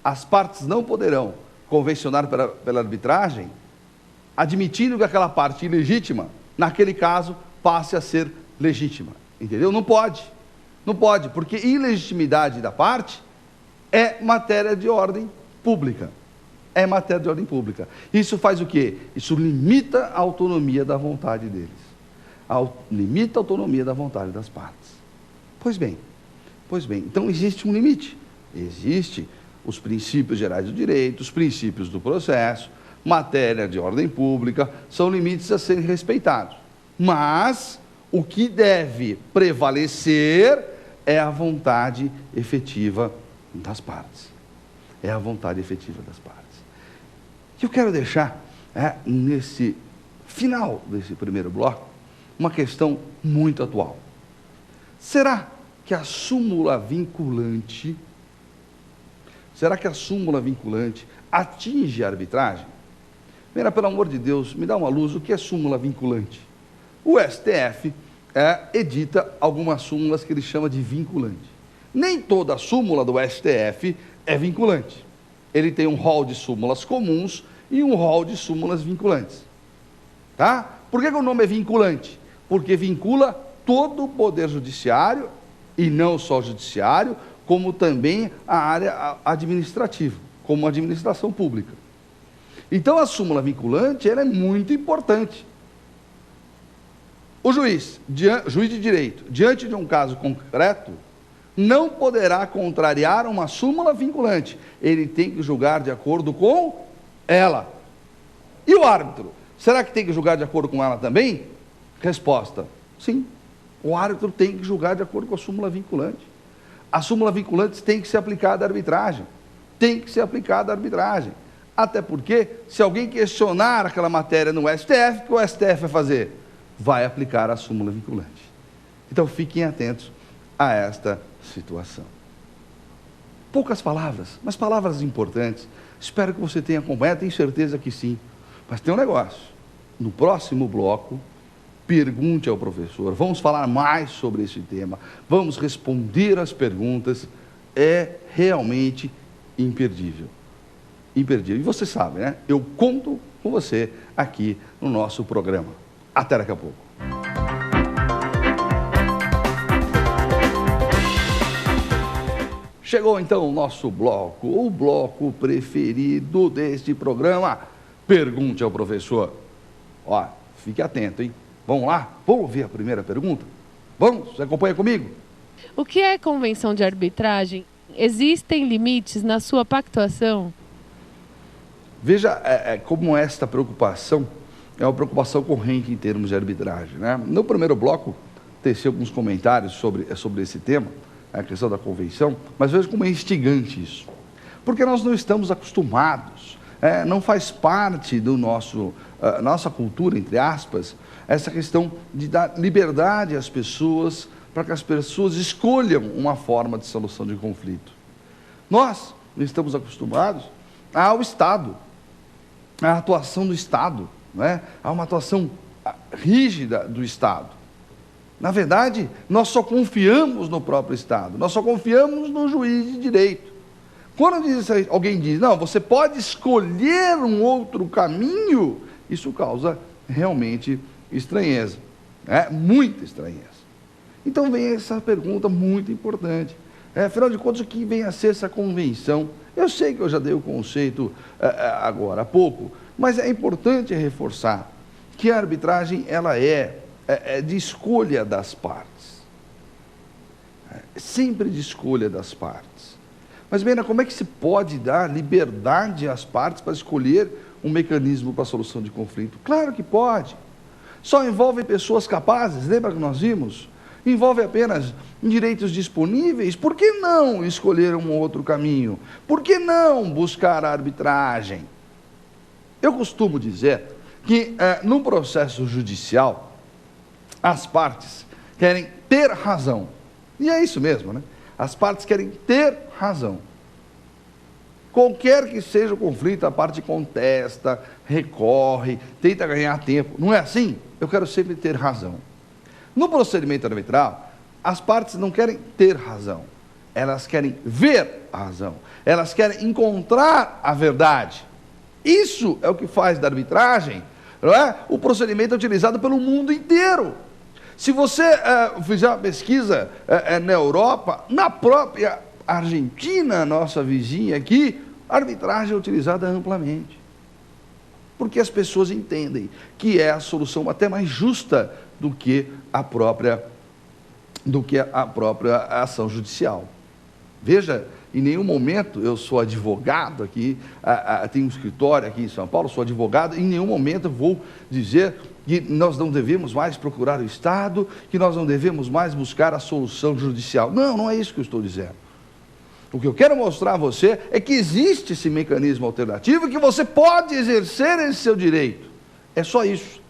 as partes não poderão convencionar pela arbitragem, admitindo que aquela parte ilegítima, naquele caso, passe a ser legítima. Entendeu? Não pode. Não pode, porque ilegitimidade da parte é matéria de ordem pública. É matéria de ordem pública. Isso faz o quê? Isso limita a autonomia da vontade deles. Limita a autonomia da vontade das partes. Pois bem, então existe um limite. Existe os princípios gerais do direito, os princípios do processo, matéria de ordem pública, são limites a serem respeitados. Mas o que deve prevalecer é a vontade efetiva das partes. É a vontade efetiva das partes. E eu quero deixar, nesse final desse primeiro bloco, uma questão muito atual. Será que a súmula vinculante atinge a arbitragem? Mira, pelo amor de Deus, me dá uma luz, o que é súmula vinculante? O STF edita algumas súmulas que ele chama de vinculante. Nem toda súmula do STF é vinculante. Ele tem um rol de súmulas comuns e um rol de súmulas vinculantes. Tá? Por que o nome é vinculante? Porque vincula todo o poder judiciário, e não só o judiciário, como também a área administrativa, como a administração pública. Então, a súmula vinculante, ela é muito importante. O juiz de direito, diante de um caso concreto, não poderá contrariar uma súmula vinculante. Ele tem que julgar de acordo com ela. E o árbitro? Será que tem que julgar de acordo com ela também? Resposta: sim. O árbitro tem que julgar de acordo com a súmula vinculante. A súmula vinculante tem que ser aplicada à arbitragem. Tem que ser aplicada à arbitragem. Até porque, se alguém questionar aquela matéria no STF, o que o STF vai fazer? Vai aplicar a súmula vinculante. Então, fiquem atentos a esta situação. Poucas palavras, mas palavras importantes. Espero que você tenha acompanhado, tenho certeza que sim. Mas tem um negócio. No próximo bloco, pergunte ao professor. Vamos falar mais sobre esse tema. Vamos responder as perguntas. É realmente imperdível. Imperdível. E você sabe, né? Eu conto com você aqui no nosso programa. Até daqui a pouco. Chegou então o nosso bloco, o bloco preferido deste programa. Pergunte ao professor. Ó, fique atento, hein? Vamos lá? Vamos ver a primeira pergunta? Vamos? Você acompanha comigo? O que é convenção de arbitragem? Existem limites na sua pactuação? Veja como esta preocupação é uma preocupação corrente em termos de arbitragem, né? No primeiro bloco, teci alguns comentários sobre esse tema, a questão da convenção, mas veja como é instigante isso. Porque nós não estamos acostumados, não faz parte do nossa cultura, entre aspas, essa questão de dar liberdade às pessoas, para que as pessoas escolham uma forma de solução de conflito. Nós estamos acostumados ao Estado, à atuação do Estado, há uma atuação rígida do Estado. Na verdade, nós só confiamos no próprio Estado, nós só confiamos no juiz de direito. Quando alguém diz, não, você pode escolher um outro caminho, isso causa realmente estranheza, muita estranheza. Então vem essa pergunta muito importante. Afinal de contas, o que vem a ser essa convenção? Eu sei que eu já dei o conceito agora há pouco, mas é importante reforçar que a arbitragem ela é de escolha das partes. Sempre de escolha das partes. Mas, Bena, como é que se pode dar liberdade às partes para escolher um mecanismo para a solução de conflito? Claro que pode. Só envolve pessoas capazes, lembra que nós vimos? Envolve apenas direitos disponíveis. Por que não escolher um outro caminho? Por que não buscar a arbitragem? Eu costumo dizer que, num processo judicial, as partes querem ter razão. E é isso mesmo, né? As partes querem ter razão. Qualquer que seja o conflito, a parte contesta, recorre, tenta ganhar tempo. Não é assim? Eu quero sempre ter razão. No procedimento arbitral, as partes não querem ter razão. elas querem ver a razão, elas querem encontrar a verdade. Isso é o que faz da arbitragem, não é? O procedimento é utilizado pelo mundo inteiro. Se você fizer uma pesquisa na Europa, na própria Argentina, nossa vizinha aqui, a arbitragem é utilizada amplamente. Porque as pessoas entendem que é a solução até mais justa do que a própria ação judicial. Veja, em nenhum momento eu sou advogado aqui, tenho um escritório aqui em São Paulo, sou advogado, em nenhum momento eu vou dizer que nós não devemos mais procurar o Estado, que nós não devemos mais buscar a solução judicial. Não, não é isso que eu estou dizendo. O que eu quero mostrar a você é que existe esse mecanismo alternativo e que você pode exercer esse seu direito. É só isso.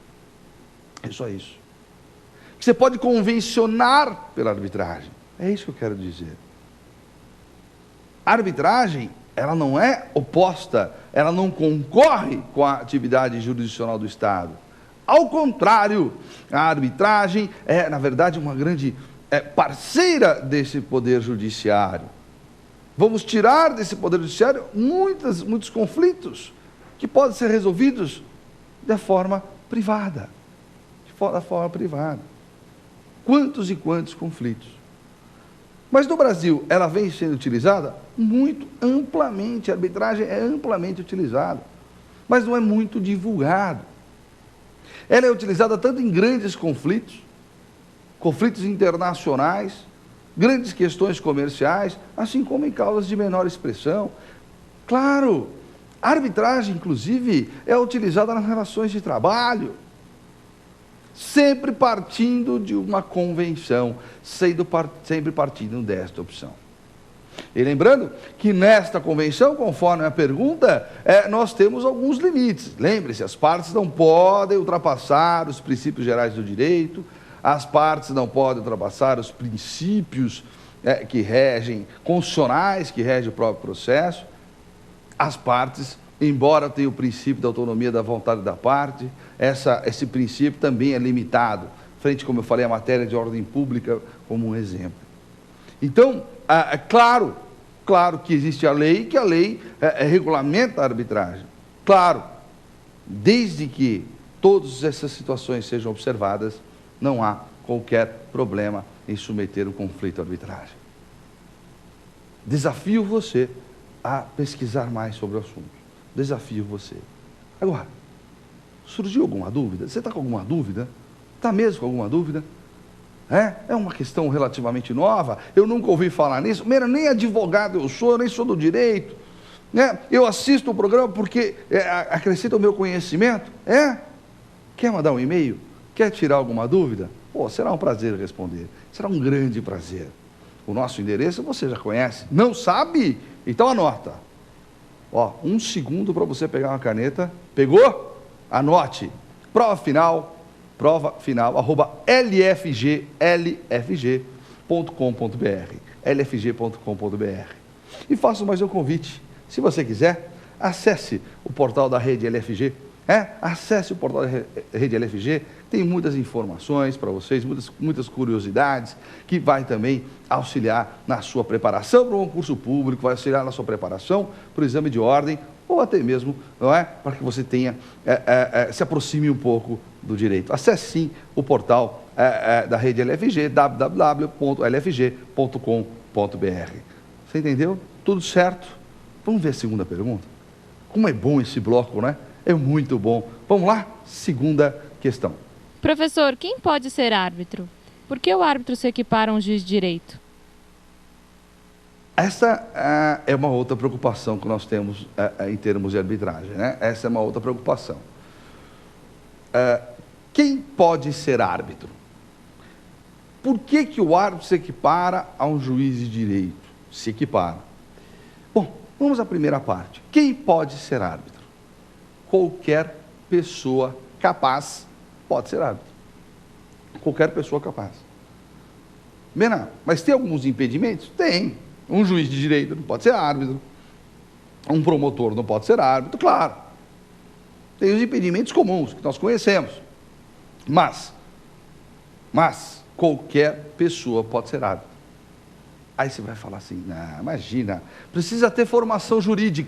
É só isso. Que você pode convencionar pela arbitragem. É isso que eu quero dizer. A arbitragem, ela não é oposta, ela não concorre com a atividade jurisdicional do Estado. Ao contrário, a arbitragem é, na verdade, uma grande parceira desse poder judiciário. Vamos tirar desse poder judiciário muitos conflitos que podem ser resolvidos da forma privada. Da forma privada. Quantos e quantos conflitos. Mas no Brasil, ela vem sendo utilizada muito amplamente, a arbitragem é amplamente utilizada, mas não é muito divulgada. Ela é utilizada tanto em grandes conflitos internacionais, grandes questões comerciais, assim como em causas de menor expressão. Claro, a arbitragem, inclusive, é utilizada nas relações de trabalho, sempre partindo de uma convenção, sempre partindo desta opção. E lembrando que nesta convenção, conforme a pergunta, nós temos alguns limites. Lembre-se, as partes não podem ultrapassar os princípios gerais do direito, as partes não podem ultrapassar os princípios que regem, constitucionais que regem o próprio processo. As partes, embora tenham o princípio da autonomia da vontade da parte, esse princípio também é limitado, frente, como eu falei, à matéria de ordem pública, como um exemplo. Então, claro que existe a lei, que a lei regulamenta a arbitragem. Claro, desde que todas essas situações sejam observadas, não há qualquer problema em submeter um conflito à arbitragem. Desafio você a pesquisar mais sobre o assunto. Desafio você. Agora, surgiu alguma dúvida? Você está com alguma dúvida? Está mesmo com alguma dúvida? É uma questão relativamente nova, eu nunca ouvi falar nisso, nem advogado eu nem sou do direito, né? Eu assisto o programa porque acrescenta o meu conhecimento, Quer mandar um e-mail? Quer tirar alguma dúvida? Será um prazer responder, será um grande prazer. O nosso endereço você já conhece, não sabe? Então anota, 1 segundo para você pegar uma caneta, pegou? Anote, prova final, lfg.com.br, lfg.com.br. E faço mais um convite, se você quiser, acesse o portal da Rede LFG, acesse o portal da Rede LFG, tem muitas informações para vocês, muitas curiosidades, que vai também auxiliar na sua preparação para um concurso público, vai auxiliar na sua preparação para o exame de ordem, ou até mesmo, para que você se aproxime um pouco do direito. Acesse sim o portal da Rede LFG, www.lfg.com.br. Você entendeu? Tudo certo? Vamos ver a segunda pergunta? Como é bom esse bloco, né? É muito bom. Vamos lá? Segunda questão. Professor, quem pode ser árbitro? Por que o árbitro se equipara a um juiz de direito? Essa é uma outra preocupação que nós temos em termos de arbitragem, né? Essa é uma outra preocupação. Quem pode ser árbitro? Por que o árbitro se equipara a um juiz de direito? Se equipara. Bom, vamos à primeira parte. Quem pode ser árbitro? Qualquer pessoa capaz pode ser árbitro. Qualquer pessoa capaz. Bena, mas tem alguns impedimentos? Tem. Um juiz de direito não pode ser árbitro. Um promotor não pode ser árbitro, claro. Tem os impedimentos comuns que nós conhecemos. Mas qualquer pessoa pode ser árbitro. Aí você vai falar assim, imagina, precisa ter formação jurídica.